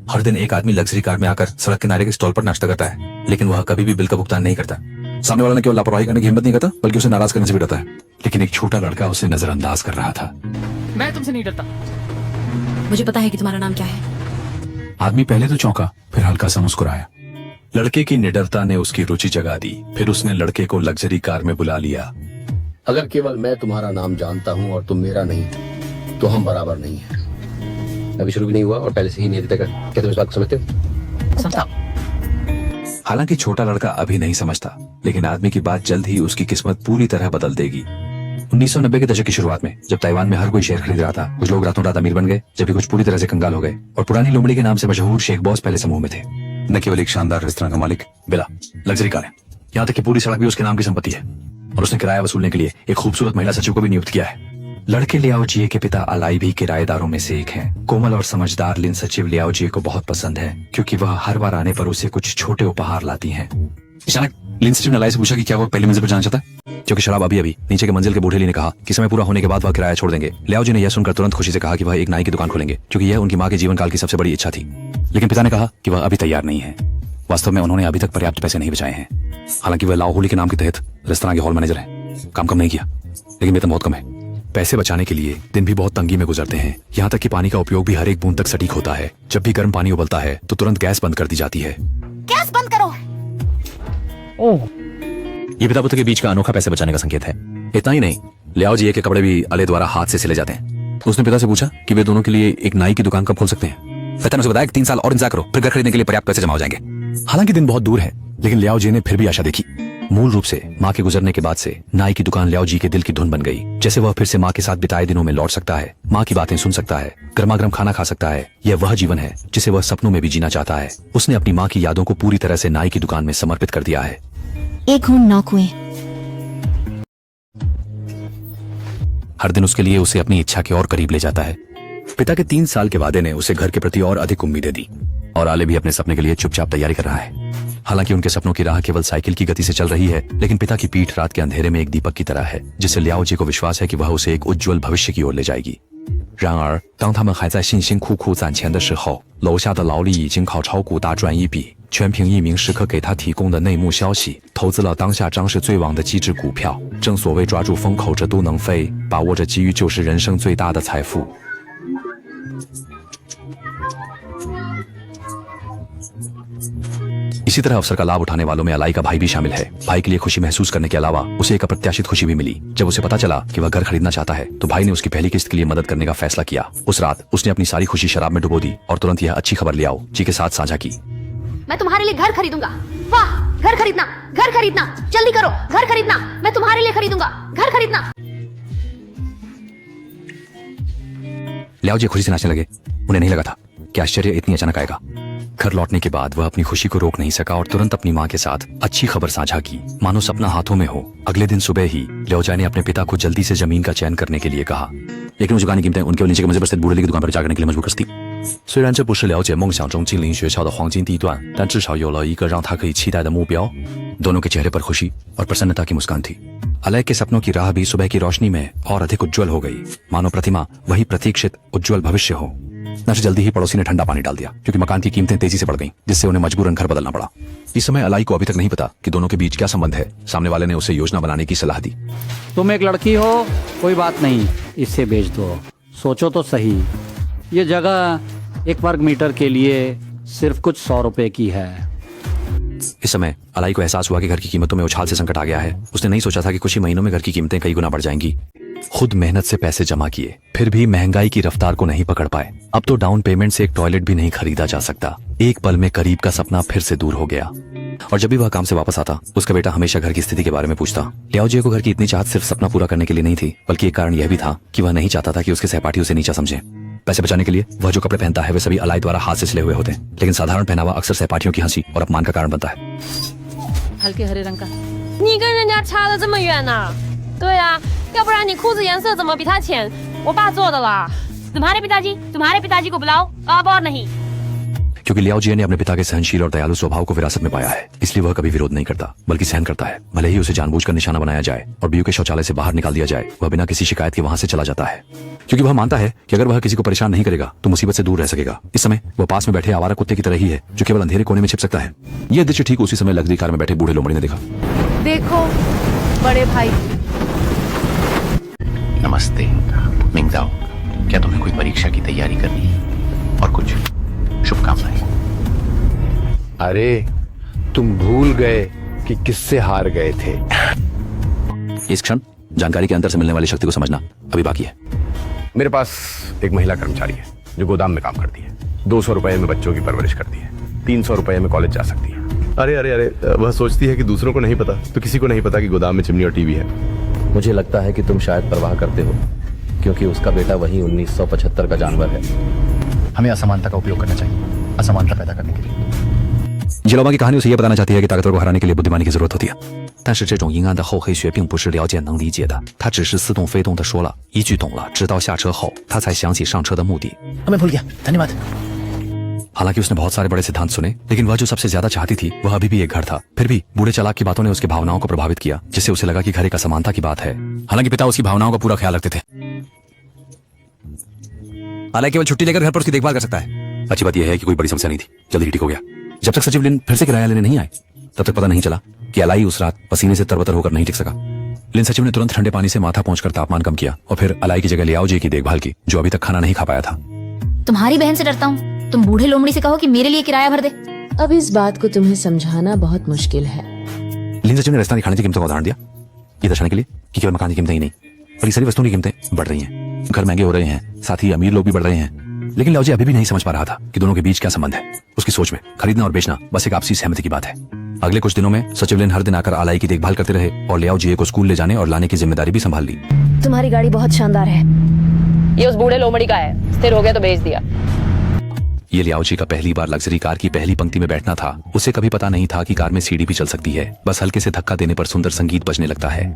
हर दिन एक आदमी लग्जरी कार में आकर सड़क किनारे के स्टॉल पर नाश्ता करता है, लेकिन वह कभी भी बिल का भुगतान नहीं करता। सामने वाला ने केवल लापरवाही करने की हिम्मत नहीं करता, बल्कि उसे नाराज करने से भी डरता है। लेकिन एक छोटा लड़का उसे नजरअंदाज कर रहा था। मैं तुमसे नहीं डरता। मुझे पता है कि तुम्हारा नाम क्या है। आदमी पहले तो चौंका, फिर हल्का सा मुस्कुराया। लड़के की निडरता ने उसकी रुचि जगा दी। फिर उसने लड़के को लग्जरी कार में बुला लिया। अगर केवल मैं तुम्हारा नाम जानता हूँ और तुम मेरा नहीं, तो हम बराबर नहीं हैं। अभी शुरू भी नहीं हुआ और पहले से ही नियति तक। क्या तुम इस बात को समझते हो? समझा। हालांकि छोटा लड़का अभी नहीं समझता, लेकिन आदमी की बात जल्द ही उसकी किस्मत पूरी तरह बदल देगी। 1990 के दशक की शुरुआत में, जब ताइवान में हर कोई शेयर खरीद रहा था, कुछ लोग रातों रात अमीर बन गए, जबकि कुछ पूरी तरह से कंगाल हो गए। और पुरानी लोमड़ी के नाम से मशहूर शेख बॉस पहले समूह में थे। न केवल एक शानदार रेस्तरां का मालिक, बिला लग्जरी कारें, यहाँ तक कि पूरी सड़क भी उसके नाम की संपत्ति है। और उसने किराया वसूलने के लिए एक खूबसूरत महिला सचिव को भी नियुक्त किया है। लड़के लियाओ जिये के पिता अलाई भी किराएदारों में से एक हैं। कोमल और समझदार लिन सचिव लियाओ जिये को बहुत पसंद है, क्योंकि वह हर बार आने पर उसे कुछ छोटे उपहार लाती हैं। अचानक लिन सचिव ने अलाई से पूछा कि क्या वो पहली मंजिल पर जाना चाहता है, क्योंकि शराब अभी नीचे के मंजिल के बूढ़े ली ने कहा कि समय पूरा होने के बाद वह किराया छोड़ देंगे। लियाओ जी ने यह सुनकर तुरंत खुशी से कहा कि वह एक नाई की दुकान खोलेंगे, क्योंकि यह उनकी माँ के जीवन काल की सबसे बड़ी इच्छा थी। लेकिन पिता ने कहा कि वह अभी तैयार नहीं है। वास्तव में उन्होंने अभी तक पर्याप्त पैसे नहीं बचाए हैं। हालांकि वह लाओ होली के नाम के तहत रेस्तरां के हॉल मैनेजर है। काम कम नहीं किया, लेकिन वेतन बहुत कम है। पैसे बचाने के लिए दिन भी बहुत तंगी में गुजरते हैं। यहाँ तक कि पानी का उपयोग भी हर एक बूंद तक सटीक होता है। जब भी गर्म पानी उबलता है तो तुरंत गैस बंद कर दी जाती है। गैस बंद करो। ओह, ये पिता पुत्र के बीच का अनोखा पैसे बचाने का संकेत है। इतना ही नहीं, लियाओ जी के कपड़े भी अले द्वारा हाथ से सिले जाते हैं। उसने पिता से पूछा कि वे दोनों के लिए एक नाई की दुकान कब खोल सकते हैं। पिता ने उसे बताया कि 3 साल और इंतजार करो, फिर घर खरीदने के लिए पर्याप्त पैसे जमा हो जाएंगे। हालांकि दिन बहुत दूर है, लेकिन लियाओ जी ने फिर भी आशा देखी। मूल रूप से माँ के गुजरने के बाद से नाई की दुकान लियाओ जी के दिल की धुन बन गई। जैसे वह फिर से माँ के साथ बिताए दिनों में लौट सकता है, माँ की बातें सुन सकता है, गर्मा गर्म खाना खा सकता है। यह वह जीवन है जिसे वह सपनों में भी जीना चाहता है। उसने अपनी माँ की यादों को पूरी तरह से नाई की दुकान में समर्पित कर दिया है। एक हूँ 9 कुएं। हर दिन उसके लिए उसे अपनी इच्छा के और करीब ले जाता है। पिता के 3 साल के वादे ने उसे घर के प्रति और अधिक उम्मीदें दी। और आले भी अपने सपने के लिए चुपचाप तैयारी कर रहा है। हालांकि उनके सपनों की राह केवल साइकिल की गति से चल रही है, लेकिन पिता की पीठ रात के अंधेरे में एक दीपक की तरह है, जिससे लियाओ जी को विश्वास है कि वह उसे एक उज्जवल भविष्य की ओर ले जाएगी। 然而，当他们还在辛辛苦苦攒钱的时候，楼下的劳力已经靠炒股大赚一笔。全凭一名时刻给他提供的内幕消息，投资了当下涨势最旺的机智股票。正所谓抓住风口这都能飞，把握着机遇就是人生最大的财富。इसी तरह अवसर का लाभ उठाने वालों में अलाई का भाई भी शामिल है। भाई के लिए खुशी महसूस करने के अलावा उसे एक अप्रत्याशित खुशी भी मिली। जब उसे पता चला कि वह घर खरीदना चाहता है, तो भाई ने उसकी पहली किस्त के लिए मदद करने का फैसला किया। उस रात उसने अपनी सारी खुशी शराब में डुबो दी और तुरंत यह अच्छी खबर लियाओ जी के साथ साझा की। मैं तुम्हारे लिए घर खरीदूंगा। वाह, घर खरीदना, घर खरीदना, जल्दी करो, घर खरीदना, मैं तुम्हारे लिए खरीदूंगा, घर खरीदना। लियाओ जी खुशी से नाचने लगे। उन्हें नहीं लगा था कि आश्चर्य इतनी अचानक आएगा। घर लौटने के बाद वह अपनी खुशी को रोक नहीं सका और तुरंत अपनी माँ के साथ अच्छी खबर साझा की, मानो सपना हाथों में हो। अगले दिन सुबह ही लियाओ ने अपने पिता को जल्दी से जमीन का चयन करने के लिए कहा, लेकिन वो चुकाने की कीमतें उनके नीचे के मंजिल पर स्थित बूढ़े की दुकान पर जाकर करने के लिए मजबूर करती। 虽然这不是了解梦想中精灵学校的黄金地段，但至少有了一个让他可以期待的目标。दोनों के चेहरे पर खुशी और प्रसन्नता की मुस्कान थी। अलय के सपनों की राह भी सुबह की रोशनी में और अधिक उज्जवल हो गई, मानो प्रतिमा वही प्रतीक्षित उज्जवल भविष्य हो। नर्स जल्दी ही पड़ोसी ने ठंडा पानी डाल दिया, क्योंकि मकान की कीमतें तेजी से बढ़ गईं, जिससे उन्हें मजबूरन घर बदलना पड़ा। इस समय अलाई को अभी तक नहीं पता कि दोनों के बीच क्या संबंध है। सामने वाले ने उसे योजना बनाने की सलाह दी। तुम एक लड़की हो, कोई बात नहीं, इससे बेच दो। सोचो तो सही, ये जगह 1 वर्ग मीटर के लिए सिर्फ कुछ 100 रुपए की है। इस समय अलाई को एहसास हुआ कि घर की कीमतों में उछाल से संकट आ गया है। उसने नहीं सोचा था कि कुछ ही महीनों में घर की कीमतें कई गुना बढ़ जाएंगी। खुद मेहनत से पैसे जमा किए, फिर भी महंगाई की रफ्तार को नहीं पकड़ पाए। अब तो डाउन पेमेंट से एक टॉयलेट भी नहीं खरीदा जा सकता। एक पल में करीब का सपना फिर से दूर हो गया। और जब भी वह काम से वापस आता, उसका बेटा हमेशा घर की स्थिति के बारे में पूछता। लियाओ जी को घर की इतनी चाहत सिर्फ सपना पूरा करने के लिए नहीं थी, बल्कि एक कारण यह भी था कि वह नहीं चाहता था कि उसके सहपाठी उसे नीचा समझे। पैसे बचाने के लिए वह जो कपड़े पहनता है वे सभी अलाई द्वारा हाथ से सिले हुए होते हैं, लेकिन साधारण पहनावा अक्सर सहपाठियों की हंसी और अपमान का कारण बनता है। हल्के हरे रंग का। 你跟人家差得这么远呐？对呀，要不然你裤子颜色怎么比他浅？我爸做的啦。तुम्हारे पिताजी को बुलाओ, अब और नहीं। क्योंकि लियाओ जिये ने अपने पिता के सहनशील और दयालु स्वभाव को विरासत में पाया है, इसलिए वह कभी विरोध नहीं करता बल्कि सहन करता है। भले ही उसे जानबूझकर निशाना बनाया जाए और बीयू के शौचालय से बाहर निकाल दिया जाए, वह बिना किसी शिकायत के वहां से चला जाता है, क्योंकि वह मानता है कि अगर वह किसी को परेशान नहीं करेगा तो मुसीबत से दूर रह सकेगा। इस समय वह पास में बैठे आवारा कुत्ते की तरह ही है जो केवल अंधेरे कोने में छिप सकता है। यह दृश्य ठीक उसी समय लग्जरी कार में बैठे बूढ़े लोमड़ी ने देखा। देखो बड़े भाई। नमस्ते मिंगजाओ, क्या तुम्हें कोई परीक्षा की तैयारी करनी है? और कुछ शुभकामनाएं। अरे तुम भूल गए कि किससे हार गए थे। इस क्षण जानकारी के अंतर से मिलने वाली शक्ति को समझना अभी बाकी है। मेरे पास एक महिला कर्मचारी है जो गोदाम में काम करती है। 200 रुपए में बच्चों की परवरिश करती है। 300 रुपए में कॉलेज जा सकती है। अरे अरे अरे, वह सोचती है कि दूसरों को नहीं पता तो किसी को नहीं पता कि गोदाम में चिमनी और टीवी है। मुझे लगता है कि तुम शायद परवाह करते हो, क्योंकि उसका बेटा वही 1975 का जानवर है। हमें असमानता का उपयोग करना चाहिए, असमानता पैदा करने के लिए। जिलोबा की कहानी उसे यह बताना चाहती है कि ताकतवर को हराने के लिए बुद्धिमानी की जरूरत होती है।但是这种阴暗的厚黑学并不是了解能理解的，他只是似懂非懂的说了一句懂了，直到下车后他才想起上车的目的。 मैं भूल गया, धन्यवाद। हालांकि उसने बहुत सारे बड़े सिद्धांत सुने, लेकिन वह जो सबसे ज्यादा चाहती थी वह अभी भी एक घर था। फिर भी बूढ़े चालाक की बातों ने उसकी भावनाओं को प्रभावित किया, जिससे उसे लगा कि घर एक असमानता की बात है। हालांकि पिता उसकी भावनाओं का पूरा ख्याल रखते थे। हालांकि केवल छुट्टी लेकर घर पर उसकी देखभाल कर सकता है। अच्छी बात यह है कि कोई बड़ी समस्या नहीं थी, जल्दी ठीक हो गया। जब तक सचिव लिन फिर से किराया लेने नहीं आए तब तक पता नहीं चला कि अलाई उस रात पसीने से तरबतर होकर नहीं टिक सका। लिन सचिव ने तुरंत ठंडे पानी से माथा पोंछकर तापमान कम किया और फिर अलाई की जगह लियाओ जी की देखभाल की, जो अभी तक खाना नहीं खा पाया था। तुम्हारी बहन से डरता हूँ, तुम बूढ़े लोमड़ी से कहो कि मेरे लिए किराया भर दे। अब इस बात को तुम्हें समझाना बहुत मुश्किल है। लिन सचिव ने राजस्थानी खाने की कीमतों का उदाहरण दिया, ये दर्शाने के लिए कि केवल मकान की कीमतें ही नहीं बल्कि सारी वस्तुओं की कीमतें बढ़ रही हैं। घर महंगे हो रहे हैं, साथ ही अमीर लोग भी बढ़ रहे हैं। लेकिन लियाओ जी अभी भी नहीं समझ पा रहा था कि दोनों के बीच क्या संबंध है। उसकी सोच में खरीदना और बेचना बस एक आपसी सहमति की बात है। अगले कुछ दिनों में सचिव लिन हर दिन आकर अलाई की देखभाल करते रहे और लियाओ जी को स्कूल ले जाने और लाने की जिम्मेदारी भी संभाल ली। तुम्हारी गाड़ी बहुत शानदार है। ये उस बूढ़े लोमड़ी का है, स्थिर हो गया तो बेच दिया। ये लियाओ जी का पहली बार लग्जरी कार की पहली पंक्ति में बैठना था। उसे कभी पता नहीं था कि कार में सीढ़ी भी चल सकती है। बस हल्के से धक्का देने पर सुंदर संगीत बजने लगता है।